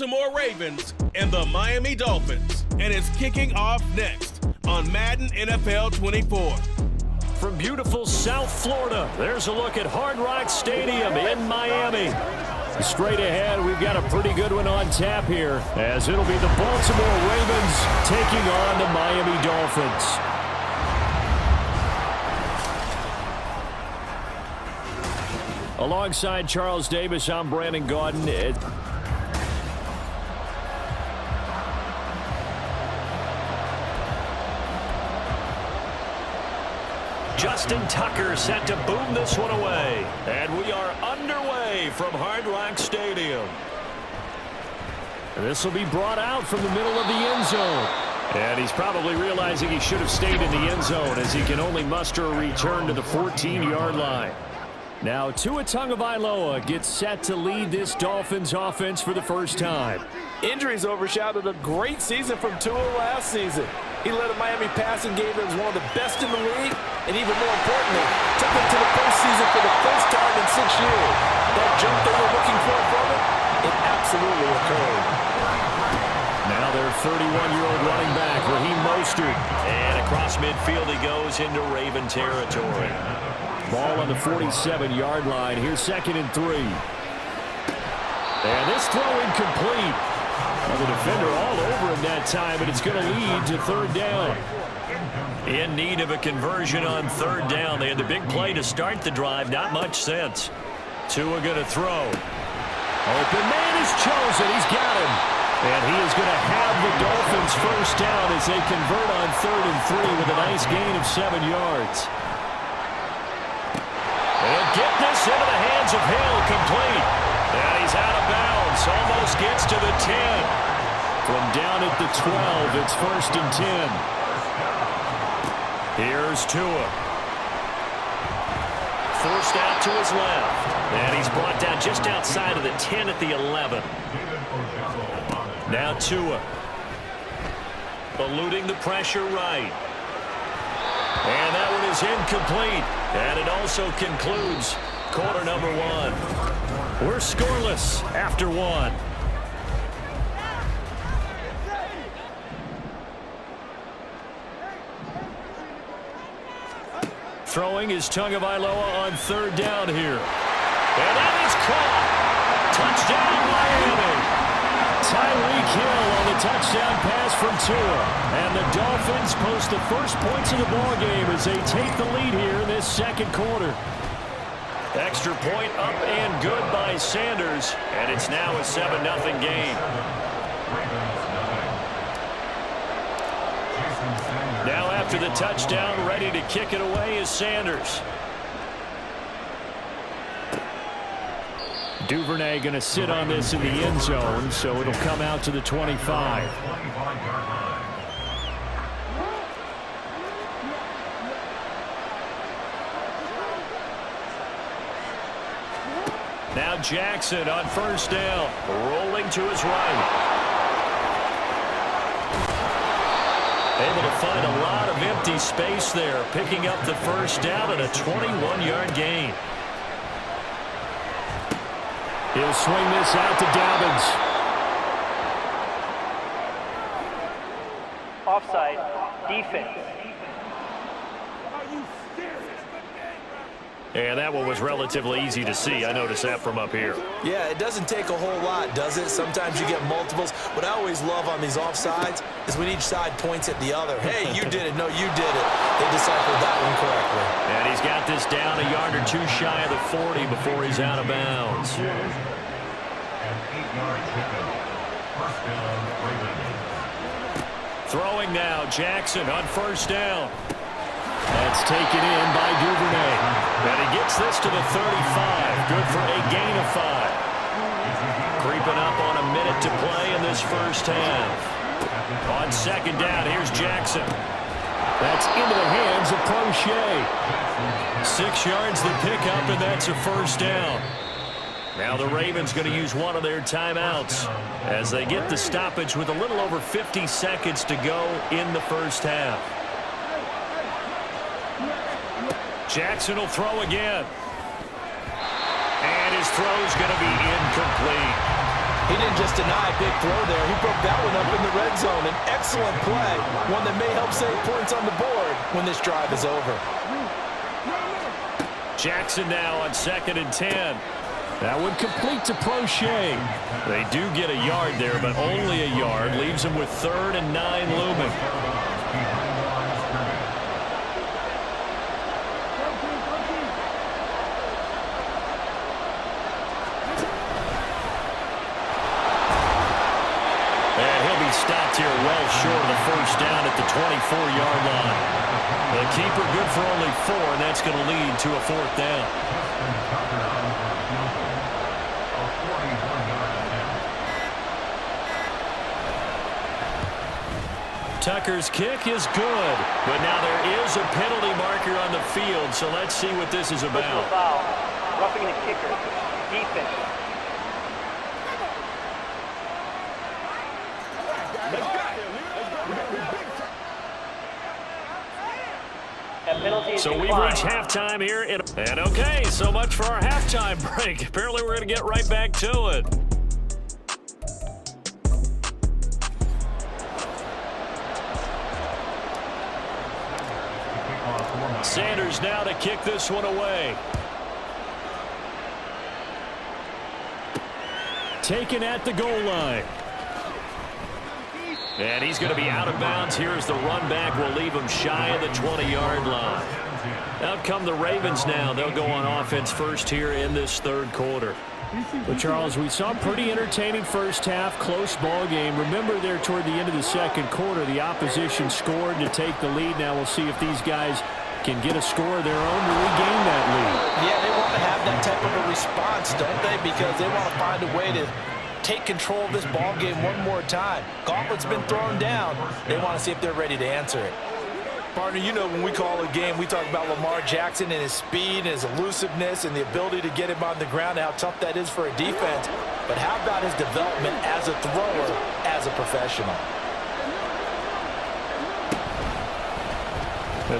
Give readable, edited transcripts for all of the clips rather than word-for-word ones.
Baltimore Ravens and the Miami Dolphins, and it's kicking off next on Madden NFL 24. From beautiful South Florida, there's a look at Hard Rock Stadium in Miami. Straight ahead, we've got a pretty good one on tap here, as it'll be the Baltimore Ravens taking on the Miami Dolphins. Alongside Charles Davis, I'm Brandon Gaudin. Justin Tucker set to boom this one away. And we are underway from Hard Rock Stadium. This will be brought out from the middle of the end zone. And he's probably realizing he should have stayed in the end zone, as he can only muster a return to the 14-yard line. Now Tua Tagovailoa gets set to lead this Dolphins offense for the first time. Injuries overshadowed a great season from Tua last season. He led a Miami passing game that was one of the best in the league, and even more importantly, took them to the postseason for the first time in 6 years. That jump they were looking for from it, it absolutely occurred. Now their 31-year-old running back, Raheem Mostert. And across midfield he goes into Raven territory. Ball on the 47-yard line. Here's 2nd and 3. And this throw incomplete. Well, the defender all over him that time, but it's going to lead to 3rd down. In need of a conversion on 3rd down. They had the big play to start the drive. Not much sense. Tua going to throw. Open man is chosen. He's got him. And he is going to have the Dolphins first down as they convert on 3rd and 3 with a nice gain of 7 yards. They'll get this into the hands of Hill, complete. And he's out of bounds, almost gets to the 10. From down at the 12, it's 1st and 10. Here's Tua. Forced out to his left. And he's brought down just outside of the 10 at the 11. Now Tua. Eluding the pressure right. And that one is incomplete. And it also concludes quarter number 1. We're scoreless after 1. Throwing is Tagovailoa on 3rd down here. And that is caught. Touchdown Miami. Tyreek Hill on the touchdown pass from Tua. And the Dolphins post the first points of the ballgame as they take the lead here in this 2nd quarter. Extra point up and good by Sanders. And it's now a 7-0 game. Now after the touchdown, ready to kick it away is Sanders. Duvernay going to sit on this in the end zone, so it'll come out to the 25. Now Jackson on 1st down, rolling to his right. Able to find a lot of empty space there, picking up the 1st down and a 21-yard gain. He'll swing this out to Dobbins. Offside, defense. And that one was relatively easy to see. I noticed that from up here. Yeah, it doesn't take a whole lot, does it? Sometimes you get multiples. What I always love on these offsides is when each side points at the other. Hey, you did it. No, you did it. They deciphered that one correctly. And he's got this down a yard or 2 shy of the 40 before he's out of bounds. Throwing now, Jackson on 1st down. That's taken in by Duvernay. And he gets this to the 35. Good for a gain of 5. Creeping up on a minute to play in this 1st half. On 2nd down, here's Jackson. That's into the hands of Prochet. 6 yards the pickup, and that's a 1st down. Now the Ravens going to use one of their timeouts as they get the stoppage with a little over 50 seconds to go in the 1st half. Jackson will throw again. And his throw's going to be incomplete. He didn't just deny a big throw there. He broke that one up in the red zone. An excellent play, one that may help save points on the board when this drive is over. Jackson now on 2nd and 10. That would complete to Prochet. They do get a yard there, but only a yard. Leaves them with 3rd and 9 looming. And he'll be stopped here well short of the first down at the 24-yard line. The keeper good for only 4, and that's going to lead to a 4th down. Tucker's kick is good, but now there is a penalty marker on the field, so let's see what this is about. Foul. Roughing the kicker. Defense. That penalty is So we've declined. reached halftime here. And okay, so much for our halftime break. Apparently we're going to get right back to it. Sanders now to kick this one away. Taken at the goal line. And he's going to be out of bounds here as the run back will leave him shy of the 20-yard line. Out come the Ravens now. They'll go on offense first here in this 3rd quarter. But, Charles, we saw a pretty entertaining first half, close ball game. Remember there toward the end of the 2nd quarter, the opposition scored to take the lead. Now we'll see if these guys can get a score of their own to regain that lead. Yeah, they want to have that type of a response, don't they? Because they want to find a way to take control of this ball game one more time. Gauntlet's been thrown down. They want to see if they're ready to answer it. Partner, you know when we call a game, we talk about Lamar Jackson and his speed and his elusiveness and the ability to get him on the ground and how tough that is for a defense. But how about his development as a thrower, as a professional?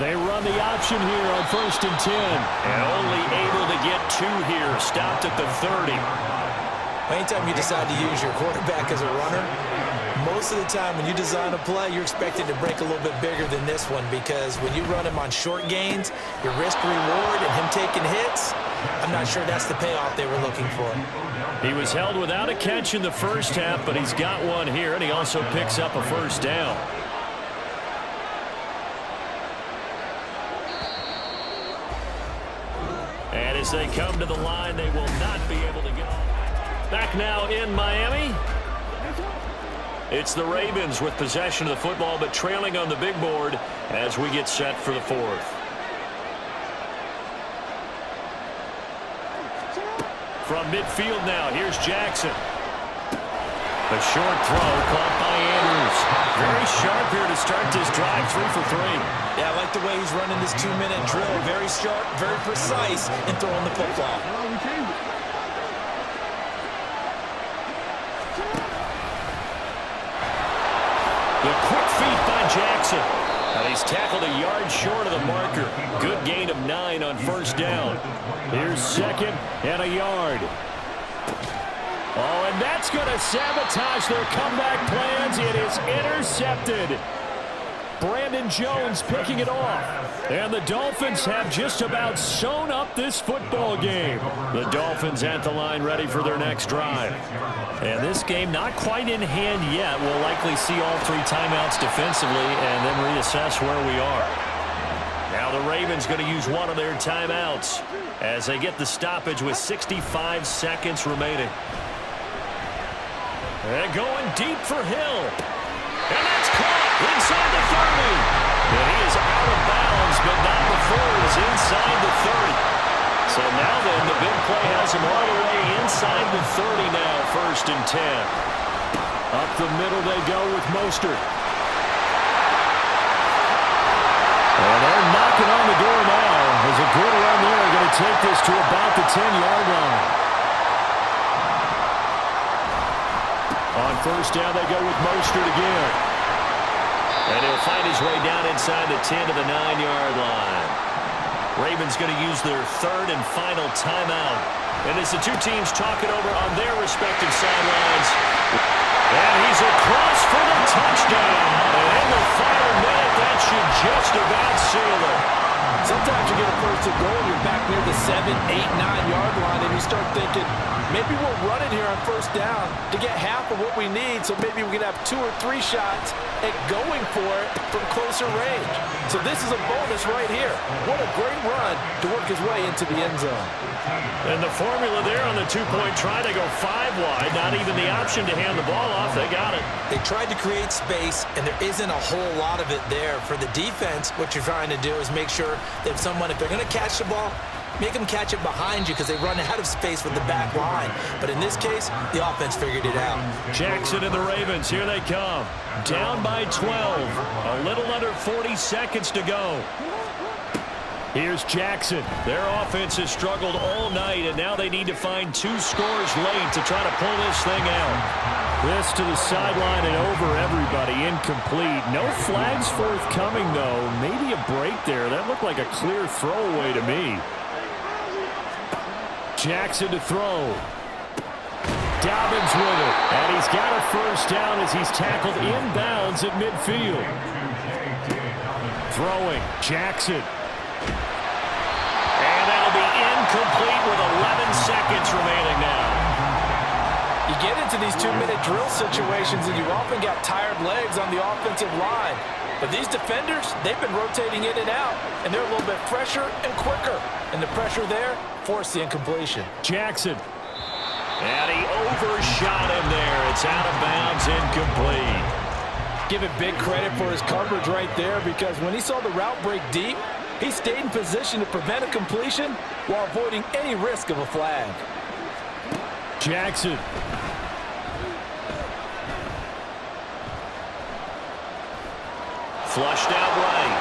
They run the option here on 1st and 10. And only able to get 2 here. Stopped at the 30. Anytime you decide to use your quarterback as a runner, most of the time when you design a play, you're expected to break a little bit bigger than this one because when you run him on short gains, your risk-reward and him taking hits, I'm not sure that's the payoff they were looking for. He was held without a catch in the first half, but he's got one here, and he also picks up a 1st down. And as they come to the line, they will not be able to get off. Back now in Miami. It's the Ravens with possession of the football, but trailing on the big board as we get set for the 4th. From midfield now, here's Jackson. A short throw caught by Andrews. Very sharp here to start this drive, 3 for 3. Yeah, I like the way he's running this 2-minute drill. Very sharp, very precise in throwing the football. The quick feet by Jackson. And he's tackled a yard short of the marker. Good gain of 9 on 1st down. Here's 2nd and a yard. Oh, and that's going to sabotage their comeback plans. It is intercepted. Brandon Jones picking it off. And the Dolphins have just about sewn up this football game. The Dolphins at the line ready for their next drive. And this game not quite in hand yet. We'll likely see all 3 timeouts defensively and then reassess where we are. Now the Ravens going to use one of their timeouts as they get the stoppage with 65 seconds remaining. And going deep for Hill. And that's caught inside the 30. And he is out of bounds, but not before he's inside the 30. So now then, the big play has him all the way inside the 30 now, 1st and 10. Up the middle they go with Mostert. And they're knocking on the door now. There's a good run there. Going to take this to about the 10-yard line. On 1st down, they go with Mostert again. And he'll find his way down inside the 10 to the 9-yard line. Ravens going to use their 3rd and final timeout And as the two teams talk it over on their respective sidelines. And he's across for the touchdown. And in the final minute, that should just about seal it. Sometimes you get a first and goal, you're back near the 7, 8, 9-yard line, and you start thinking, maybe we'll run it here on first down to get half of what we need, so maybe we can have 2 or 3 shots at going for it from closer range. So this is a bonus right here. What a great run to work his way into the end zone. And the formula there on the two-point try, they go 5 wide, not even the option to hand the ball off. They got it. They tried to create space, and there isn't a whole lot of it there. For the defense, what you're trying to do is make sure that if they're going to catch the ball, make them catch it behind you because they run out of space with the back line. But in this case, the offense figured it out. Jackson and the Ravens, here they come. Down by 12. A little under 40 seconds to go. Here's Jackson. Their offense has struggled all night, and now they need to find 2 scores late to try to pull this thing out. This to the sideline and over everybody. Incomplete. No flags forthcoming, though. Maybe a break there. That looked like a clear throwaway to me. Jackson to throw. Dobbins with it. And he's got a first down as he's tackled inbounds at midfield. Throwing. Jackson. And that'll be incomplete with 11 seconds remaining now. You get into these 2-minute drill situations, and you often got tired legs on the offensive line. But these defenders, they've been rotating in and out, and they're a little bit fresher and quicker. And the pressure there forced the incompletion. Jackson. And he overshot him there. It's out of bounds, incomplete. Give it big credit for his coverage right there, because when he saw the route break deep, he stayed in position to prevent a completion while avoiding any risk of a flag. Jackson. Flushed out right.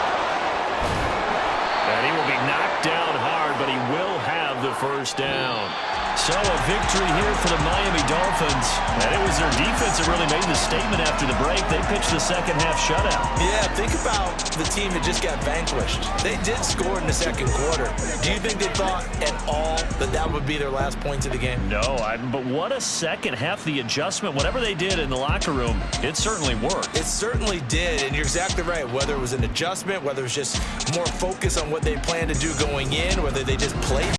And he will be knocked down hard, but he will have the first down. So a victory here for the Miami Dolphins. And it was their defense that really made the statement after the break. They pitched the second half shutout. Yeah, think about the team that just got vanquished. They did score in the second quarter. Do you think they thought at all that that would be their last points of the game? No, but what a second half. The adjustment, whatever they did in the locker room, it certainly worked. It certainly did, and you're exactly right. Whether it was an adjustment, whether it was just more focus on what they planned to do going in, whether they just played